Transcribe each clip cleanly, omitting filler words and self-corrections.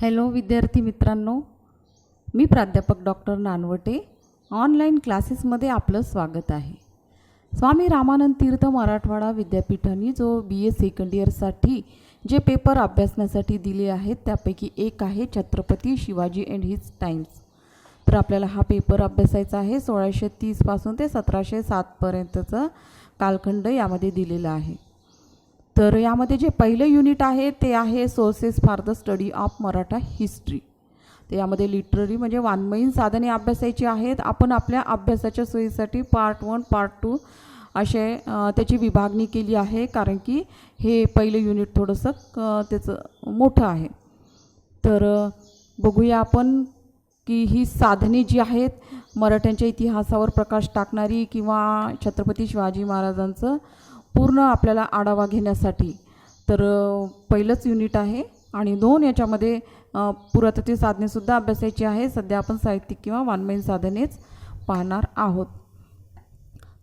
Hello विद्यार्थी मित्रांनो, मी प्राध्यापक डॉक्टर नानवटे. ऑनलाईन क्लासेसमध्ये आपलं स्वागत आहे. स्वामी रामानंद तीर्थ मराठवाडा विद्यापीठाने जो BA सेकंड इयरसाठी जे पेपर अभ्यासण्यासाठी दिले आहेत त्यापैकी एक आहे Chhatrapati Shivaji and his times. तर आपल्याला हा पेपर अभ्यासायचा आहे. 1630 पासून ते 1707 पर्यंतचा कालखंड यामध्ये दिलेला आहे. तर यामध्ये जे पहिलं युनिट आहे ते आहे sources for the study of Maratha history. तर यामध्ये लिटररी म्हणजे वाङ्मयीन साधने अभ्यासायची आहेत. आपण आपल्या अभ्यासाच्या सोयीसाठी पार्ट 1 पार्ट 2 असे त्याची विभागणी केली आहे, कारण की हे पहिलं युनिट थोडंसं त्याचं मोठं आहे. तर बघूया आपण की ही साधने जी आहेत मराठ्यांच्या इतिहासावर प्रकाश टाकणारी किंवा छत्रपती शिवाजी महाराजांचं पूर्ण आपल्याला आढावा घेण्यासाठी. तर पहिलंच युनिट आहे आणि 2 याच्यामध्ये पुरातत्व साधनेसुद्धा अभ्यासायची आहे. सध्या आपण साहित्यिक किंवा वाङ्मयीन साधनेच पाहणार आहोत.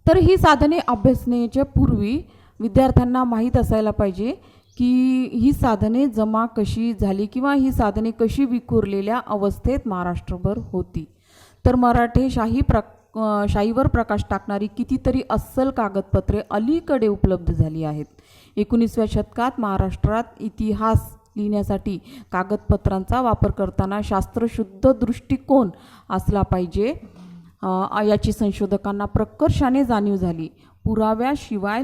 तर ही साधने अभ्यासण्याच्या पूर्वी विद्यार्थ्यांना माहीत असायला पाहिजे की ही साधने जमा कशी झाली किंवा ही साधने कशी विखुरलेल्या अवस्थेत महाराष्ट्रभर होती. तर मराठे शाहीवर प्रकाश टाकणारी कितीतरी अस्सल कागदपत्रे अलीकडे उपलब्ध झाली आहेत. 19व्या शतकात महाराष्ट्रात इतिहास लिहिण्यासाठी कागदपत्रांचा वापर करताना शास्त्रशुद्ध दृष्टिकोन असला पाहिजे याची संशोधकांना प्रकर्षाने जाणीव झाली. पुराव्याशिवाय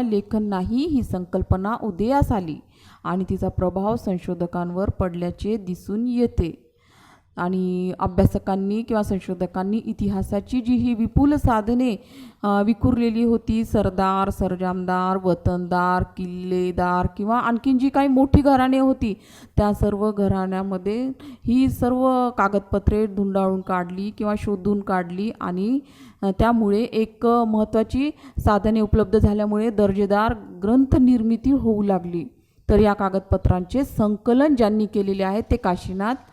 लेखन नाही ही संकल्पना उदयास आली आणि तिचा प्रभाव संशोधकांवर पडल्याचे दिसून येते. आणि अभ्यासकांनी किंवा संशोधकांनी इतिहासाची जी ही विपुल साधने विखुरलेली होती, सरदार, सरजामदार, वतनदार, किल्लेदार किंवा आणखीन जी काही मोठी घराणे होती त्या सर्व घराण्यामध्ये ही सर्व कागदपत्रे धुंडाळून काढली किंवा शोधून काढली आणि त्यामुळे एक महत्त्वाची साधने उपलब्ध झाल्यामुळे दर्जेदार ग्रंथ निर्मिती होऊ लागली. तर या कागदपत्रांचे संकलन ज्यांनी केलेले आहे ते काशीनाथ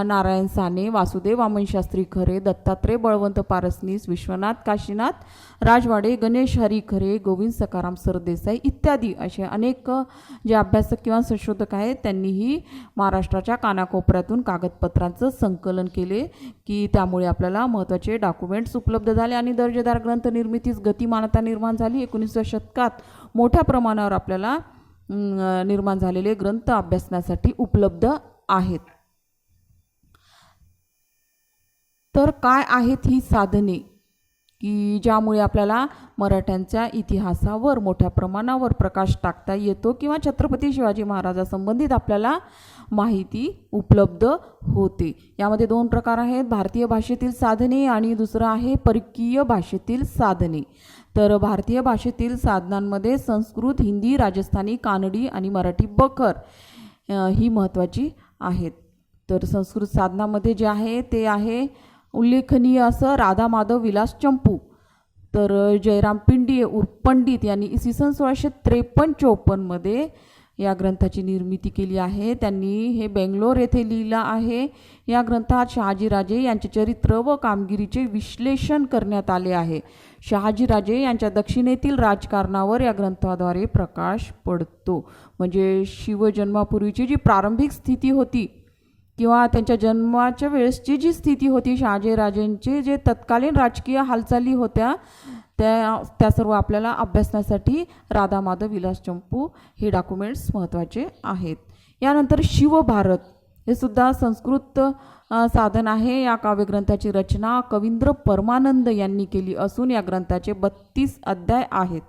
नारायण साने, वासुदेव वामनशास्त्री खरे, दत्तात्रय बळवंत पारसनीस, विश्वनाथ काशीनाथ राजवाडे, गणेश हरी खरे, गोविंद सखाराम सरदेसाई इत्यादी असे अनेक जे अभ्यासक किंवा संशोधक आहेत त्यांनीही महाराष्ट्राच्या कानाकोपऱ्यातून कागदपत्रांचं संकलन केले की त्यामुळे आपल्याला महत्त्वाचे डॉक्युमेंट्स उपलब्ध झाले आणि दर्जेदार ग्रंथ निर्मितीस गतिमानता निर्माण झाली. 19व्या शतकात मोठ्या प्रमाणावर आपल्याला निर्माण झालेले ग्रंथ अभ्यासण्यासाठी उपलब्ध आहेत. तर काय आहेत ही साधने की ज्यामुळे आपल्याला मराठ्यांच्या इतिहासावर मोठ्या प्रमाणावर प्रकाश टाकता येतो किंवा छत्रपती शिवाजी महाराजांसंबंधित आपल्याला माहिती उपलब्ध होते. यामध्ये 2 प्रकार आहेत, भारतीय भाषेतील साधने आणि दुसरं आहे परकीय भाषेतील साधने. तर भारतीय भाषेतील साधनांमध्ये संस्कृत, हिंदी, राजस्थानी, कानडी आणि मराठी बखर ही महत्त्वाची आहेत. तर संस्कृत साधनामध्ये जे आहे ते आहे उल्लेखनीय असं राधा माधव विलास चंपू. तर जयराम पिंडी उर्फ पंडित यांनी इसवी सन 1653-54 मध्ये या ग्रंथाची निर्मिती केली आहे. त्यांनी हे बेंगलोर येथे लिहिलं आहे. या ग्रंथात शहाजीराजे यांचे चरित्र व कामगिरीचे विश्लेषण करण्यात आले आहे. शहाजीराजे यांच्या दक्षिणेतील राजकारणावर या ग्रंथाद्वारे प्रकाश पडतो. म्हणजे शिवजन्मापूर्वीची जी प्रारंभिक स्थिती होती किंवा त्यांच्या जन्माच्या वेळेसची जी स्थिती होती, शहाजीराजेंचे जे तत्कालीन राजकीय हालचाली होत्या त्या सर्व आपल्याला अभ्यासण्यासाठी राधा माधव विलास चंपू हे डॉक्युमेंट्स महत्त्वाचे आहेत. यानंतर शिवभारत हे सुद्धा संस्कृत साधन आहे. या काव्यग्रंथाची रचना कवींद्र परमानंद यांनी केली असून या ग्रंथाचे 32 अध्याय आहेत.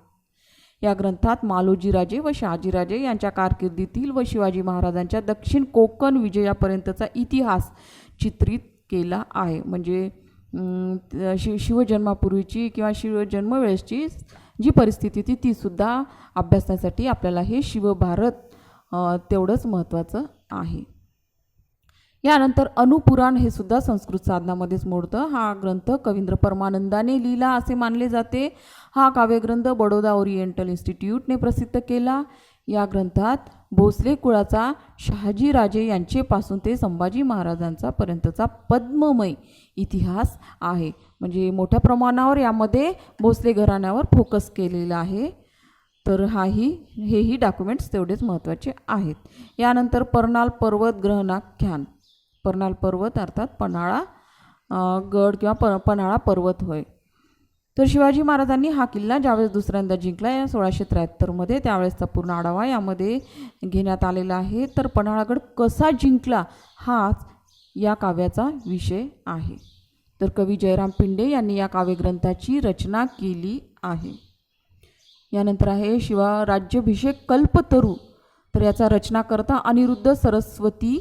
या ग्रंथात मालोजीराजे व शहाजीराजे यांच्या कारकिर्दीतील व शिवाजी महाराजांच्या दक्षिण कोकण विजयापर्यंतचा इतिहास चित्रित केला आहे. म्हणजे शिवजन्मापूर्वीची किंवा शिवजन्मवेळेसची जी परिस्थिती होती तीसुद्धा अभ्यासण्यासाठी आपल्याला हे शिवभारत तेवढंच महत्त्वाचं आहे. यानंतर अनुपुराण हे सुद्धा संस्कृत साधनामध्येच मोडतं. हा ग्रंथ कवींद्र परमानंदाने लिहिला असे मानले जाते. हा काव्यग्रंथ बडोदा ओरिएंटल इन्स्टिट्यूटने प्रसिद्ध केला. या ग्रंथात भोसले कुळाचा शहाजीराजे यांचेपासून ते संभाजी महाराजांचा पर्यंतचा पद्ममय इतिहास आहे. म्हणजे मोठ्या प्रमाणावर यामध्ये भोसले घराण्यावर फोकस केलेला आहे. तर हेही डॉक्युमेंट्स तेवढेच महत्त्वाचे आहेत. यानंतर परनाल पर्वत ग्रहणाख्यान. परनाल पर्वत अर्थात पन्हाळा गड किंवा पन्हाळा पर्वत होय. तर शिवाजी महाराजांनी हा किल्ला ज्यावेळेस दुसऱ्यांदा जिंकला या 1673मध्ये, त्यावेळेसचा पूर्ण आढावा यामध्ये घेण्यात आलेला आहे. तर पन्हाळागड कसा जिंकला हाच या काव्याचा विषय आहे. तर कवी जयराम पिंडे यांनी या काव्यग्रंथाची रचना केली आहे. यानंतर आहे राज्याभिषेक कल्पतरू. तर याचा रचनाकर्ता अनिरुद्ध सरस्वती.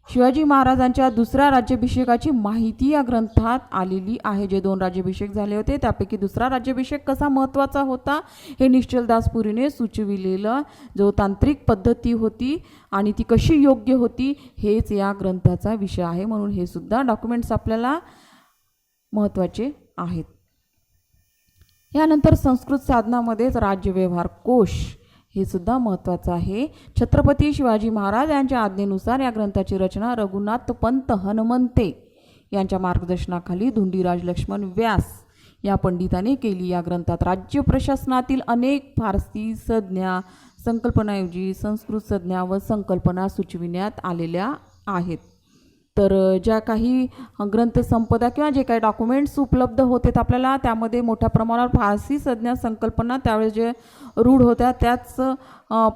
शिवाजी महाराजांच्या दुसऱ्या राज्याभिषेकाची माहिती या ग्रंथात आलेली आहे. जे 2 राज्याभिषेक झाले होते त्यापैकी दुसरा राज्याभिषेक कसा महत्त्वाचा होता हे निश्चलदास पुरीने सुचविलेलं जो तांत्रिक पद्धती होती आणि ती कशी योग्य होती हेच या ग्रंथाचा विषय आहे. म्हणून हे सुद्धा डॉक्युमेंट्स आपल्याला महत्त्वाचे आहेत. यानंतर संस्कृत साधनामध्येच राज्यव्यवहार कोश हे सुद्धा महत्त्वाचं आहे. छत्रपती शिवाजी महाराज यांच्या आज्ञेनुसार या ग्रंथाची रचना रघुनाथ पंत हनुमंते यांच्या मार्गदर्शनाखाली धुंडीराज लक्ष्मण व्यास या पंडिताने केली. या ग्रंथात राज्य प्रशासनातील अनेक फारसी संज्ञा संकल्पनाऐवजी संस्कृत संज्ञा व संकल्पना सुचविण्यात आलेल्या आहेत. तर ज्या काही ग्रंथसंपदा किंवा जे काही डॉक्युमेंट्स उपलब्ध होते आपल्याला त्यामध्ये मोठ्या प्रमाणावर फारसी संज्ञा संकल्पना त्यावेळेस जे रूढ होत्या त्याच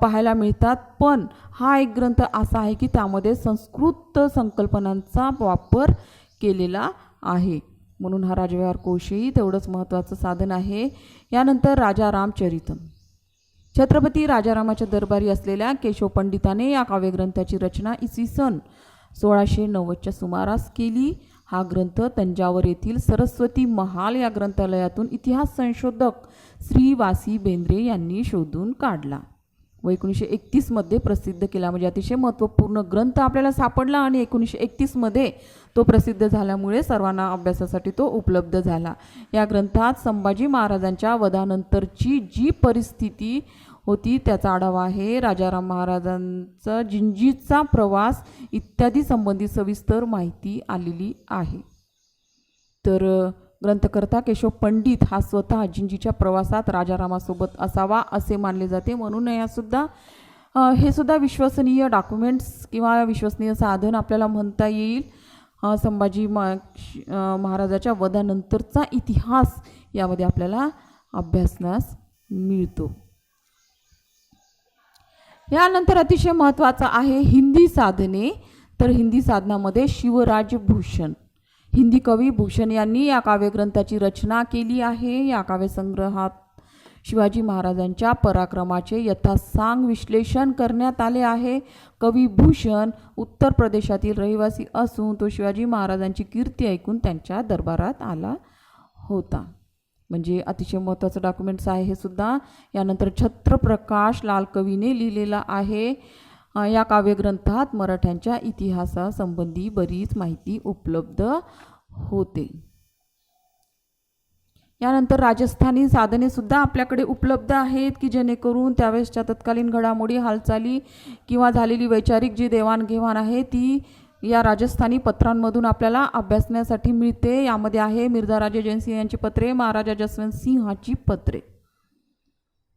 पाहायला मिळतात. पण हा एक ग्रंथ असा आहे की त्यामध्ये संस्कृत संकल्पनांचा वापर केलेला आहे. म्हणून हा राज्यव्यवहार कोशही तेवढंच महत्त्वाचं साधन आहे. यानंतर राजा रामचरितम. छत्रपती राजारामाच्या दरबारी असलेल्या केशव पंडिताने या काव्यग्रंथाची रचना इसवी सन 1690च्या सुमारास केली. हा ग्रंथ तंजावर येथील सरस्वती महाल या ग्रंथालयातून इतिहास संशोधक श्री वासी बेंद्रे यांनी शोधून काढला व 1931मध्ये प्रसिद्ध केला. म्हणजे अतिशय महत्त्वपूर्ण ग्रंथ आपल्याला सापडला आणि 1931मध्ये तो प्रसिद्ध झाल्यामुळे सर्वांना अभ्यासासाठी तो उपलब्ध झाला. या ग्रंथात संभाजी महाराजांच्या वधानंतरची जी परिस्थिती होती त्याचा आढावा आहे. राजाराम महाराजांचा जिंजीचा प्रवास इत्यादी संबंधित सविस्तर माहिती आलेली आहे. तर ग्रंथकर्ता केशव पंडित हा स्वतः जिंजीच्या प्रवासात राजारामासोबत असावा असे मानले जाते. म्हणून हे सुद्धा विश्वसनीय डॉक्युमेंट्स किंवा विश्वसनीय साधन आपल्याला म्हणता येईल. संभाजी महाराजाच्या वधानंतरचा इतिहास यामध्ये आपल्याला अभ्यासनास मिळतो. यानंतर अतिशय महत्त्वाचं आहे हिंदी साधने. तर हिंदी साधनामध्ये शिवराजभूषण हिंदी कवी भूषण यांनी या काव्यग्रंथाची रचना केली आहे. या काव्यसंग्रहात शिवाजी महाराजांच्या पराक्रमाचे यथासांग विश्लेषण करण्यात आले आहे. कवी भूषण उत्तर प्रदेशातील रहिवासी असून तो शिवाजी महाराजांची कीर्ती ऐकून त्यांच्या दरबारात आला होता. म्हणजे अतिशय महत्त्वाचं डॉक्युमेंट्स आहे हे सुद्धा. यानंतर छत्रप्रकाश लाल कवीने लिहिलेला आहे. या काव्यग्रंथात मराठ्यांच्या इतिहासासंबंधी बरीच माहिती उपलब्ध होते. यानंतर राजस्थानी साधने सुद्धा आपल्याकडे उपलब्ध आहेत की जेणेकरून त्यावेळेसच्या तत्कालीन घडामोडी हालचाली किंवा झालेली वैचारिक जी देवाणघेवाण आहे ती या राजस्थानी पत्रांमधून आपल्याला अभ्यासण्यासाठी मिळते. यामध्ये आहे मिर्झा राजे जयसिंह यांची पत्रे, महाराजा जसवंत सिंहाची पत्रे.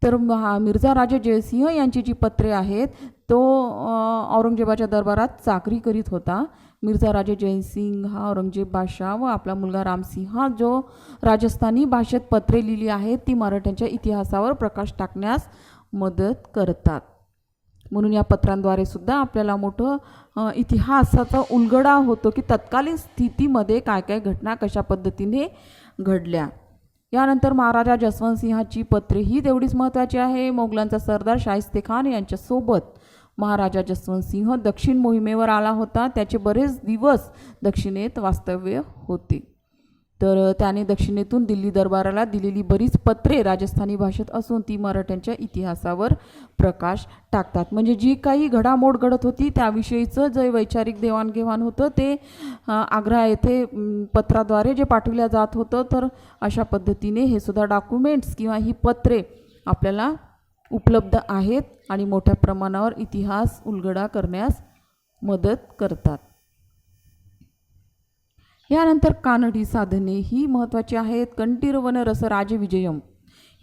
तर मिर्झा राजे जयसिंह यांची जी पत्रे आहेत तो औरंगजेबाच्या दरबारात चाकरी करीत होता. मिर्झा राजे जयसिंग हा औरंगजेब बादशाह व आपला मुलगा रामसिंह हा जो राजस्थानी भाषेत पत्रे लिहिली आहेत ती मराठ्यांच्या इतिहासावर प्रकाश टाकण्यास मदत करतात. म्हणून या पत्रांद्वारे सुद्धा आपल्याला मोठं इतिहासाचा उलगडा होतो की तत्कालीन स्थितीमध्ये काय काय घटना कशा पद्धतीने घडल्या. यानंतर महाराजा जसवंत सिंहाची पत्रे ही तेवढीच महत्त्वाची आहे. मोगलांचा सरदार शाहिस्तेखान यांच्यासोबत महाराजा जसवंत सिंह दक्षिण मोहिमेवर आला होता. त्याचे बरेच दिवस दक्षिणेत वास्तव्य होते. तर त्याने दक्षिणेतून दिल्ली दरबाराला दिलेली बरीच पत्रे राजस्थानी भाषेत असून ती मराठ्यांच्या इतिहासावर प्रकाश टाकतात. म्हणजे जी काही घडामोड घडत होती त्याविषयीचं जे वैचारिक देवाणघेवाण होतं ते आग्रा येथे पत्राद्वारे जे पाठवल्या जात होतं. तर अशा पद्धतीने हे सुद्धा डॉक्युमेंट्स किंवा ही पत्रे आपल्याला उपलब्ध आहेत आणि मोठ्या प्रमाणावर इतिहास उलगडा करण्यास मदत करतात. यानंतर कानडी साधने ही महत्त्वाची आहेत. कंठीरवन रस राजविजयम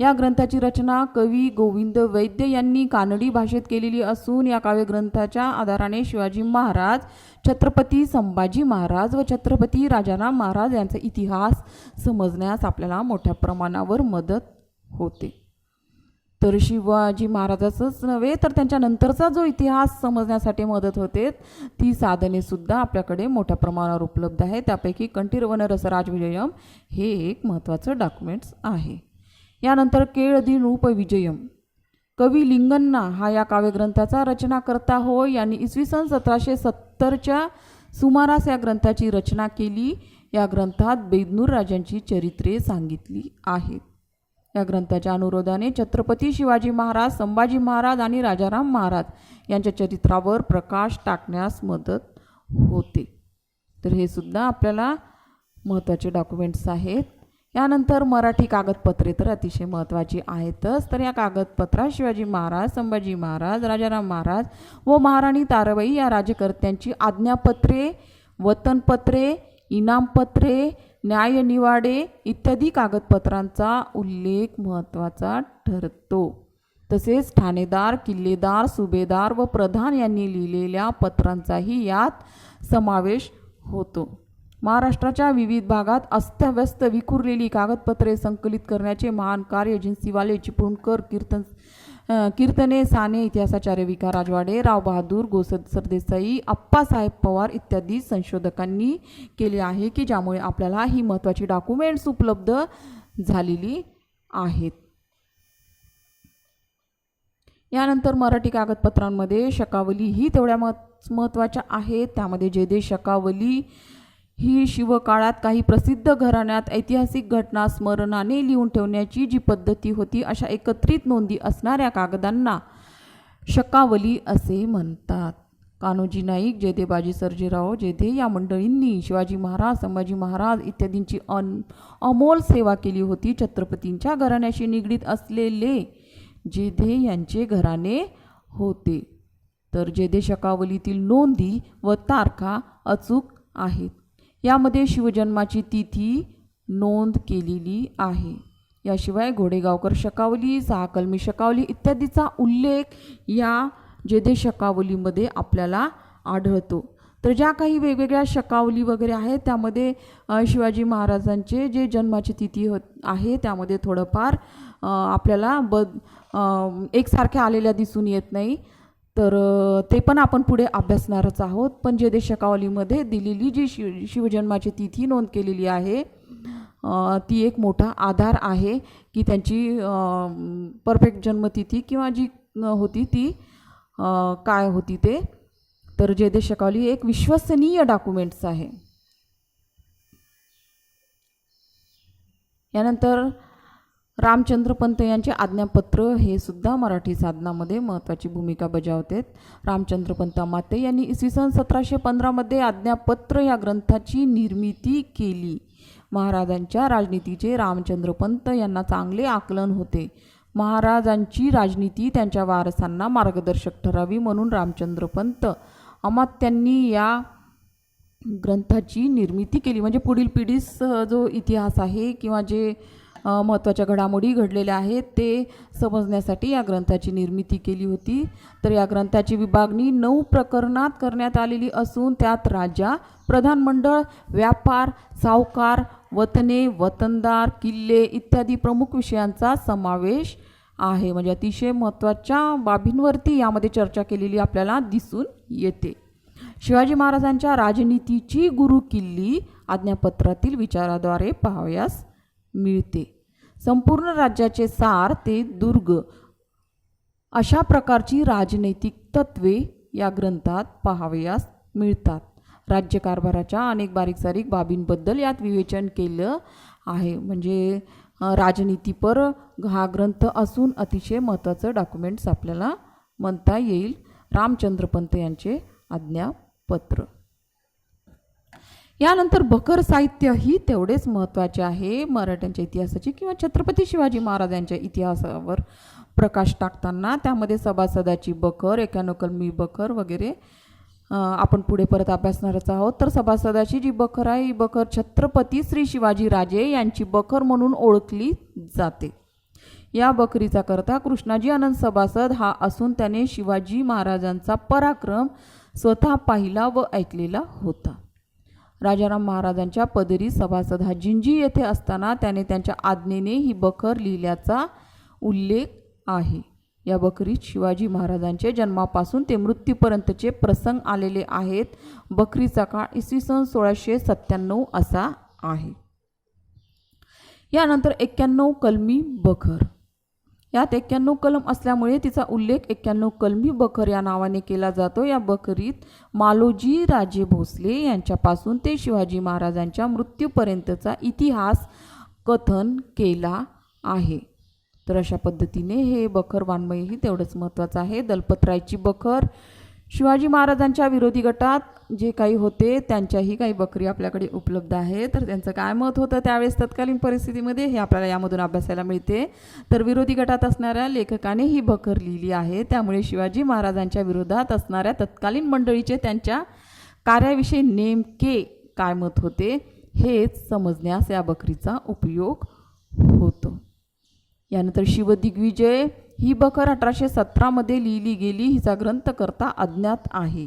या ग्रंथाची रचना कवी गोविंद वैद्य यांनी कानडी भाषेत केलेली असून या काव्यग्रंथाच्या आधाराने शिवाजी महाराज, छत्रपती संभाजी महाराज व छत्रपती राजाराम महाराज यांचा इतिहास समजण्यास आपल्याला मोठ्या प्रमाणावर मदत होते. तर शिवाजी महाराजाचंच नव्हे तर त्यांच्या नंतरचा जो इतिहास समजण्यासाठी मदत होते ती साधनेसुद्धा आपल्याकडे मोठ्या प्रमाणावर उपलब्ध आहे. त्यापैकी कंठीरवनरस राजविजयम हे एक महत्त्वाचं डॉक्युमेंट्स आहे. यानंतर केळदी नृपविजयम, कवी लिंगण्णा हा या काव्यग्रंथाचा रचनाकर्ता होय. यांनी इसवी सन 1770च्या सुमारास या ग्रंथाची रचना केली. या ग्रंथात बेदनूर राजांची चरित्रे सांगितली आहेत. या ग्रंथाच्या अनुरोधाने छत्रपती शिवाजी महाराज, संभाजी महाराज आणि राजाराम महाराज यांच्या चरित्रावर प्रकाश टाकण्यास मदत होते. तर हे सुद्धा आपल्याला महत्त्वाचे डॉक्युमेंट्स आहेत. यानंतर मराठी कागदपत्रे तर अतिशय महत्त्वाची आहेतच. तर या कागदपत्रात शिवाजी महाराज, संभाजी महाराज, राजाराम महाराज व महाराणी ताराबाई या राज्यकर्त्यांची आज्ञापत्रे, वतनपत्रे, इनामपत्रे, न्यायनिवाडे इत्यादी कागदपत्रांचा उल्लेख महत्त्वाचा ठरतो. तसेच ठाणेदार, किल्लेदार, सुभेदार व प्रधान यांनी लिहिलेल्या पत्रांचाही यात समावेश होतो. महाराष्ट्राच्या विविध भागात अस्तव्यस्त विखुरलेली कागदपत्रे संकलित करण्याचे महान कार्य जिन्सीवाले, चिपळूणकर, कीर्तने, साने, इतिहासाचार्य विका राजवाडे, राव बहादूर, सरदेसाई, अप्पासाहेब पवार इत्यादी संशोधकांनी केले आहे की ज्यामुळे आपल्याला ही महत्त्वाची डॉक्युमेंट्स उपलब्ध झालेली आहेत. यानंतर मराठी कागदपत्रांमध्ये शकावली ही तेवढ्या महत्त्वाच्या आहेत. त्यामध्ये जयदेव शकावली ही शिवकाळात काही प्रसिद्ध घराण्यात ऐतिहासिक घटना स्मरणाने लिहून ठेवण्याची जी पद्धती होती अशा एकत्रित नोंदी असणाऱ्या कागदांना शकावली असे म्हणतात. कान्होजी नाईक, जयदेव बाजी सर्जेराव जयदेव या मंडळींनी शिवाजी महाराज, संभाजी महाराज इत्यादींची अमोल सेवा केली होती. छत्रपतींच्या घराण्याशी निगडीत असलेले जयदेव यांचे घराणे होते. तर जयदेव शकावलीतील नोंदी व तारखा अचूक आहेत. यामध्ये शिवजन्माची तिथी नोंद केलेली आहे. याशिवाय घोडेगावकर शकावली, सहाकलमी शकावली इत्यादीचा उल्लेख या जयदेव शकावलीमध्ये आपल्याला आढळतो. तर ज्या काही वेगवेगळ्या शकावली वगैरे आहेत त्यामध्ये शिवाजी महाराजांचे जे जन्माची तिथी आहे त्यामध्ये थोडंफार आपल्याला एकसारखे आलेल्या दिसून येत नाही. तर ते पण आपण पुढे अभ्यासणारच आहोत. पण जयदेव शकावलीमध्ये दिलेली जी शिवजन्माची तिथी नोंद केलेली आहे ती एक मोठा आधार आहे की त्यांची परफेक्ट जन्मतिथी किंवा जी होती ती काय होती ते. तर जयदेव शकावली एक विश्वसनीय डॉक्युमेंट्स आहे. यानंतर रामचंद्र पंत यांचे आज्ञापत्र हे सुद्धा मराठी साधनामध्ये महत्त्वाची भूमिका बजावते. रामचंद्र पंत अमात्य यांनी इसवी सन 1715 आज्ञापत्र या ग्रंथाची निर्मिती केली. महाराजांच्या राजनीतीचे रामचंद्र पंत यांना चांगले आकलन होते. महाराजांची राजनीती त्यांच्या वारसांना मार्गदर्शक ठरावी म्हणून रामचंद्र पंत अमात्यांनी या ग्रंथाची निर्मिती केली. म्हणजे पुढील पिढीस जो इतिहास आहे किंवा जे महत्त्वाच्या घडामोडी घडलेल्या आहेत ते समजण्यासाठी या ग्रंथाची निर्मिती केली होती. तर या ग्रंथाची विभागणी 9 प्रकरणात करण्यात आलेली असून त्यात राजा, प्रधानमंडळ, व्यापार, सावकार, वतने, वतनदार, किल्ले इत्यादी प्रमुख विषयांचा समावेश आहे. म्हणजे अतिशय महत्त्वाच्या बाबींवरती यामध्ये चर्चा केलेली आपल्याला दिसून येते. शिवाजी महाराजांच्या राजनीतीची गुरुकिल्ली आज्ञापत्रातील विचाराद्वारे पाहावयास मिळते. संपूर्ण राज्याचे सार ते दुर्ग अशा प्रकारची राजनैतिक तत्वे या ग्रंथात पाहावयास मिळतात. राज्यकारभाराच्या अनेक बारीक बाबींबद्दल यात विवेचन केलं आहे. म्हणजे राजनीतीपर हा ग्रंथ असून अतिशय महत्त्वाचं डॉक्युमेंट्स आपल्याला म्हणता येईल. रामचंद्र पंत यांचे आज्ञापत्र. यानंतर बखर साहित्य ही तेवढेच महत्त्वाचे आहे मराठ्यांच्या इतिहासाची किंवा छत्रपती शिवाजी महाराजांच्या इतिहासावर प्रकाश टाकताना. त्यामध्ये सभासदाची बखर, एकानुकलमी बखर वगैरे आपण पुढे परत अभ्यासणारच आहोत. तर सभासदाची जी बखर आहे ही बखर छत्रपती श्री शिवाजी राजे यांची बखर म्हणून ओळखली जाते. या बकरीचा करता कृष्णाजी आनंद सभासद हा असून त्याने शिवाजी महाराजांचा पराक्रम स्वतः पाहिला व ऐकलेला होता. राजाराम महाराजांच्या पदरी सभासद हा जिंजी येथे असताना त्याने त्यांच्या आज्ञेने ही बखर लिहिल्याचा उल्लेख आहे. या बकरीत शिवाजी महाराजांचे जन्मापासून ते मृत्यूपर्यंतचे प्रसंग आलेले आहेत. बकरीचा काळ इसवी सन 1697 असा आहे. यानंतर 91 कलमी बखर. यात 91 कलम असल्यामुळे तिचा उल्लेख 91 कलमी बखर या नावाने केला जातो. या बकरीत मालोजी राजे भोसले यांच्यापासून ते शिवाजी महाराजांच्या मृत्यूपर्यंतचा इतिहास कथन केला आहे. तर अशा पद्धतीने हे बखर वाङ्मयही तेवढंच महत्त्वाचं आहे. दलपतरायची बखर शिवाजी महाराजांच्या विरोधी गटात जे काही होते त्यांच्याही काही बकरी आपल्याकडे उपलब्ध आहे. तर त्यांचं काय मत होतं त्यावेळेस तत्कालीन परिस्थितीमध्ये हे आपल्याला यामधून अभ्यासायला मिळते. तर विरोधी गटात असणाऱ्या लेखकाने ही बखर लिहिली आहे. त्यामुळे शिवाजी महाराजांच्या विरोधात असणाऱ्या तत्कालीन मंडळीचे त्यांच्या कार्याविषयी नेमके काय मत होते हेच समजण्यास या बकरीचा उपयोग होतो. यानंतर शिवदिग्विजय ही बखर 1817 लिहिली गेली. हिचा ग्रंथकर्ता अज्ञात आहे.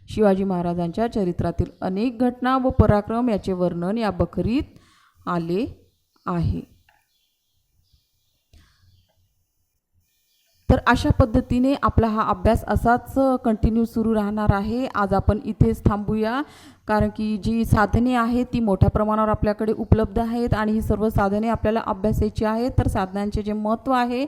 शिवाजी महाराजांच्या चरित्रातील अनेक घटना व पराक्रम याचे वर्णन या बखरीत आले आहे. तर अशा पद्धतीने आपला हा अभ्यास असाच कंटिन्यू सुरू राहणार आहे. आज आपण इथेच थांबूया, कारण की जी साधने आहेत ती मोठ्या प्रमाणावर आपल्याकडे उपलब्ध आहेत आणि ही सर्व साधने आपल्याला अभ्यासायची आहेत. तर साधनांचे जे महत्त्व आहे,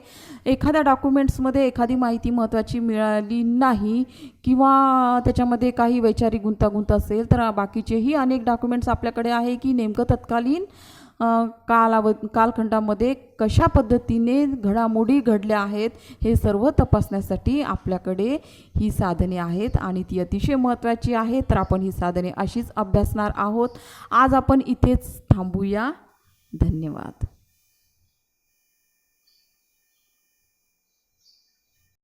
एखाद्या डॉक्युमेंट्समध्ये एखादी माहिती महत्त्वाची मिळाली नाही किंवा त्याच्यामध्ये काही वैचारिक गुंतागुंत असेल तर बाकीचेही अनेक डॉक्युमेंट्स आपल्याकडे आहे की नेमकं तत्कालीन कालखंडामध्ये कशा पद्धतीने घडामोडी घडल्या आहेत हे सर्व तपासण्यासाठी आपल्याकडे ही साधने आहेत आणि ती अतिशय महत्त्वाची आहेत. तर आपण ही साधने अशीच अभ्यासणार आहोत. आज आपण इथेच थांबूया. धन्यवाद.